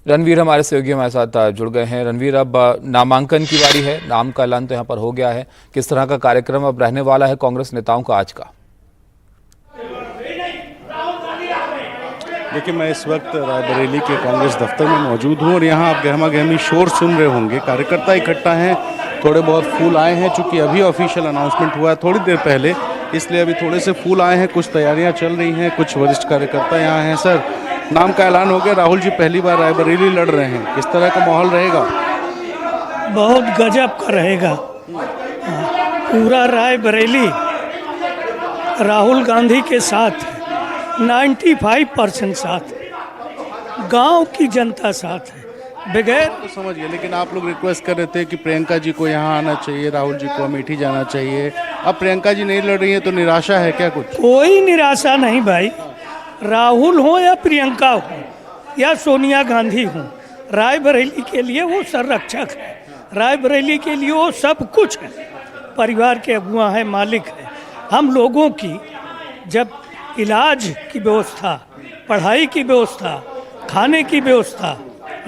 रणवीर हमारे सहयोगी हमारे साथ जुड़ गए हैं। रणवीर, अब नामांकन की बारी है, नाम का ऐलान तो यहाँ पर हो गया है। किस तरह का कार्यक्रम अब रहने वाला है कांग्रेस नेताओं का आज का? देखिए, मैं इस वक्त रायबरेली के कांग्रेस दफ्तर में मौजूद हूँ और यहाँ आप गहमा गहमी शोर सुन रहे होंगे। कार्यकर्ता इकट्ठा हैं, थोड़े बहुत फूल आए हैं। चूँकि अभी ऑफिशियल अनाउंसमेंट हुआ है थोड़ी देर पहले, इसलिए अभी थोड़े से फूल आए हैं। कुछ तैयारियाँ चल रही हैं, कुछ वरिष्ठ कार्यकर्ता यहाँ हैं। सर, नाम का ऐलान हो गया, राहुल जी पहली बार रायबरेली लड़ रहे हैं, किस तरह का माहौल रहेगा? बहुत गजब का रहेगा। पूरा रायबरेली राहुल गांधी के साथ 95% साथ है, गांव की जनता साथ है। बगैर तो समझ गए, लेकिन आप लोग रिक्वेस्ट कर रहे थे कि प्रियंका जी को यहाँ आना चाहिए, राहुल जी को अमेठी जाना चाहिए। अब प्रियंका जी नहीं लड़ रही है तो निराशा है क्या? कुछ कोई निराशा नहीं भाई। राहुल हो या प्रियंका हो या सोनिया गांधी हो, रायबरेली के लिए वो संरक्षक है, रायबरेली के लिए वो सब कुछ है। परिवार के अगुआ है, मालिक है। हम लोगों की जब इलाज की व्यवस्था, पढ़ाई की व्यवस्था, खाने की व्यवस्था,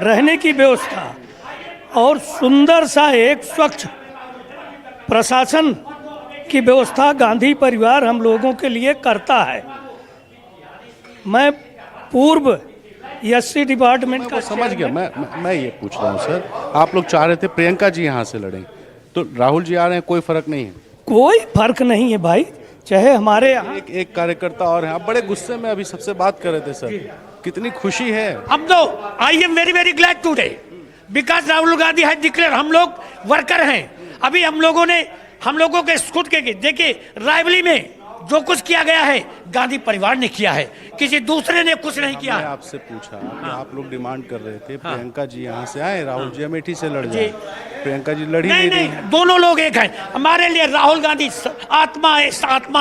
रहने की व्यवस्था और सुंदर सा एक स्वच्छ प्रशासन की व्यवस्था गांधी परिवार हम लोगों के लिए करता है। मैं पूर्व एससी डिपार्टमेंट का समझ गया। मैं ये पूछ रहा हूँ सर, आप लोग चाह रहे थे प्रियंका जी यहाँ से लड़ें, तो राहुल जी आ रहे हैं, कोई फर्क नहीं है? कोई फर्क नहीं है भाई, चाहे हमारे यहाँ एक कार्यकर्ता और हैं। आप बड़े गुस्से में अभी सबसे बात कर रहे थे सर, कितनी खुशी है? अब तो I am very very glad today because Rahul Gandhi has declare. हम लोग वर्कर हैं। अभी हम लोगों के खुद के देखिए, रायबरेली में जो कुछ किया गया है गांधी परिवार ने किया है, किसी दूसरे ने कुछ नहीं किया। मैंने आपसे पूछा कि आप लोग डिमांड कर रहे थे प्रियंका जी यहाँ से आए, राहुल जी अमेठी से लड़ जाए। प्रियंका जी लड़ी नहीं रही है। दोनों लोग एक हैं। हमारे लिए राहुल गांधी आत्मा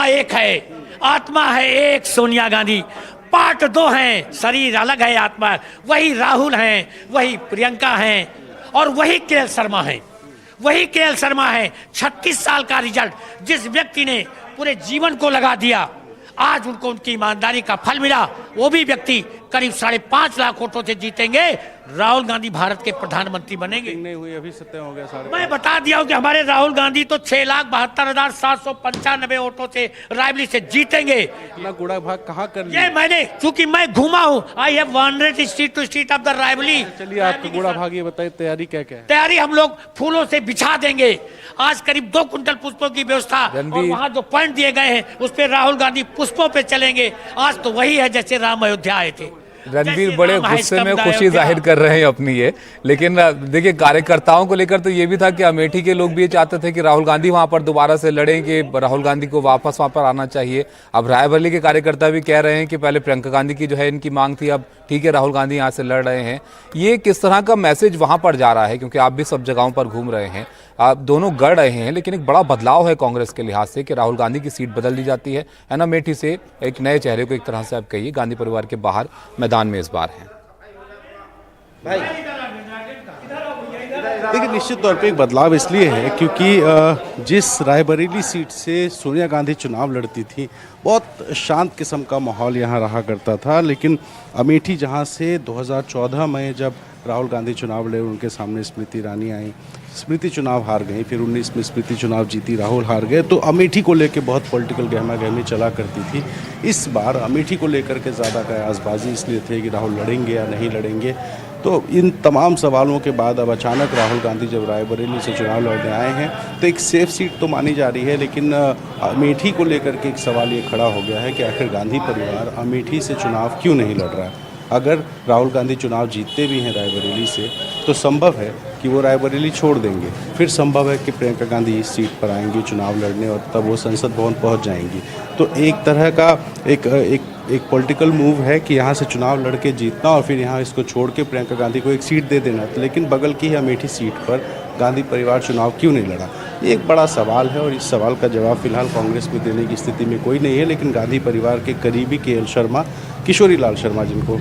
एक है, आत्मा है एक। सोनिया गांधी पार्ट 2 हैं, शरीर अलग है, आत्मा वही राहुल हैं, वही प्रियंका हैं और वही केएल शर्मा हैं। वही केएल शर्मा है। 36 साल का रिजल्ट जिस व्यक्ति ने पूरे जीवन को लगा दिया, आज उनको उनकी ईमानदारी का फल मिला। वो भी व्यक्ति करीब 5.5 लाख वोटों से जीतेंगे, राहुल गांधी भारत के प्रधानमंत्री बनेंगे। नहीं हुई, अभी सत्य हो गया। मैं बता दिया हूं कि हमारे राहुल गांधी तो 6,72,795 वोटों से रायबरेली से जीतेंगे। इतना गुड़ा भाग कहाँ कर लिया? ये मैंने, चूंकि मैं घूमा हूं, I have wandered street to street of the Raebareli. चलिए, आपका गुड़ा भाग ये बताइए, तैयारी क्या क्या है? तैयारी हम लोग फूलों से बिछा देंगे। आज करीब 2 कुंटल पुष्पों की व्यवस्था, और वहाँ जो पॉइंट दिए गए हैं उस पर राहुल गांधी पुष्पों पे चलेंगे। आज तो वही है जैसे राम अयोध्या आए थे। रणवीर बड़े गुस्से में खुशी जाहिर कर रहे हैं अपनी ये, लेकिन देखिए कार्यकर्ताओं को लेकर तो ये भी था कि अमेठी के लोग भी ये चाहते थे कि राहुल गांधी वहां पर दोबारा से लड़ें, कि राहुल गांधी को वापस वहां पर आना चाहिए। अब रायबरेली के कार्यकर्ता भी कह रहे हैं कि पहले प्रियंका गांधी की जो है इनकी मांग थी, अब ठीक है राहुल गांधी यहाँ से लड़ रहे हैं। ये किस तरह का मैसेज वहां पर जा रहा है, क्योंकि आप भी सब जगहों पर घूम रहे हैं, आप दोनों गढ़ रहे हैं, लेकिन एक बड़ा बदलाव है कांग्रेस के लिहाज से कि राहुल गांधी की सीट बदल दी जाती है ना, अमेठी से एक नए चेहरे को एक तरह से आप कहिए गांधी परिवार के बाहर मैदान में इस बार हैं। देखिए, निश्चित तौर पे एक बदलाव इसलिए है क्योंकि जिस रायबरेली सीट से सोनिया गांधी चुनाव लड़ती थी, बहुत शांत किस्म का माहौल यहाँ रहा करता था। लेकिन अमेठी जहाँ से 2014 में जब राहुल गांधी चुनाव लड़े, उनके सामने स्मृति ईरानी आई, स्मृति चुनाव हार गई, फिर 19 में स्मृति चुनाव जीती, राहुल हार गए, तो अमेठी को लेकर बहुत पॉलिटिकल गहमा गहमी चला करती थी। इस बार अमेठी को लेकर के ज़्यादा कयासबाजी इसलिए थे कि राहुल लड़ेंगे या नहीं लड़ेंगे। तो इन तमाम सवालों के बाद अब अचानक राहुल गांधी जब रायबरेली से चुनाव लड़ने आए हैं, तो एक सेफ सीट तो मानी जा रही है, लेकिन अमेठी को लेकर के एक सवाल ये खड़ा हो गया है कि आखिर गांधी परिवार अमेठी से चुनाव क्यों नहीं लड़ रहा है। अगर राहुल गांधी चुनाव जीतते भी हैं रायबरेली से, तो संभव है कि वो रायबरेली छोड़ देंगे, फिर संभव है कि प्रियंका गांधी इस सीट पर आएंगी चुनाव लड़ने और तब वो संसद भवन पहुंच जाएंगी। तो एक तरह का एक पॉलिटिकल मूव है कि यहाँ से चुनाव लड़के जीतना और फिर यहाँ इसको छोड़ के प्रियंका गांधी को एक सीट दे देना। लेकिन बगल की ही अमेठी सीट पर गांधी परिवार चुनाव क्यों नहीं लड़ा, ये एक बड़ा सवाल है और इस सवाल का जवाब फिलहाल कांग्रेस में देने की स्थिति में कोई नहीं है। लेकिन गांधी परिवार के करीबी केएल शर्मा, किशोरी लाल शर्मा जिनको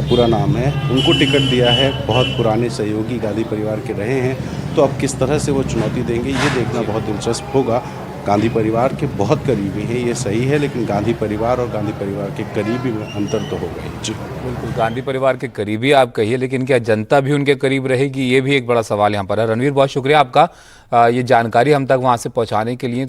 पूरा नाम है, उनको टिकट दिया है। बहुत पुराने सहयोगी गांधी परिवार के रहे हैं, तो अब किस तरह से वो चुनौती देंगे ये देखना बहुत दिलचस्प होगा। गांधी परिवार के बहुत करीबी हैं, ये सही है, लेकिन गांधी परिवार और गांधी परिवार के करीबी में अंतर तो होगा ही। जी बिल्कुल, गांधी परिवार के करीबी आप कहिए, लेकिन क्या जनता भी उनके करीब रहेगी, ये भी एक बड़ा सवाल यहाँ पर है। रणवीर, बहुत शुक्रिया आपका ये जानकारी हम तक वहाँ से पहुँचाने के लिए।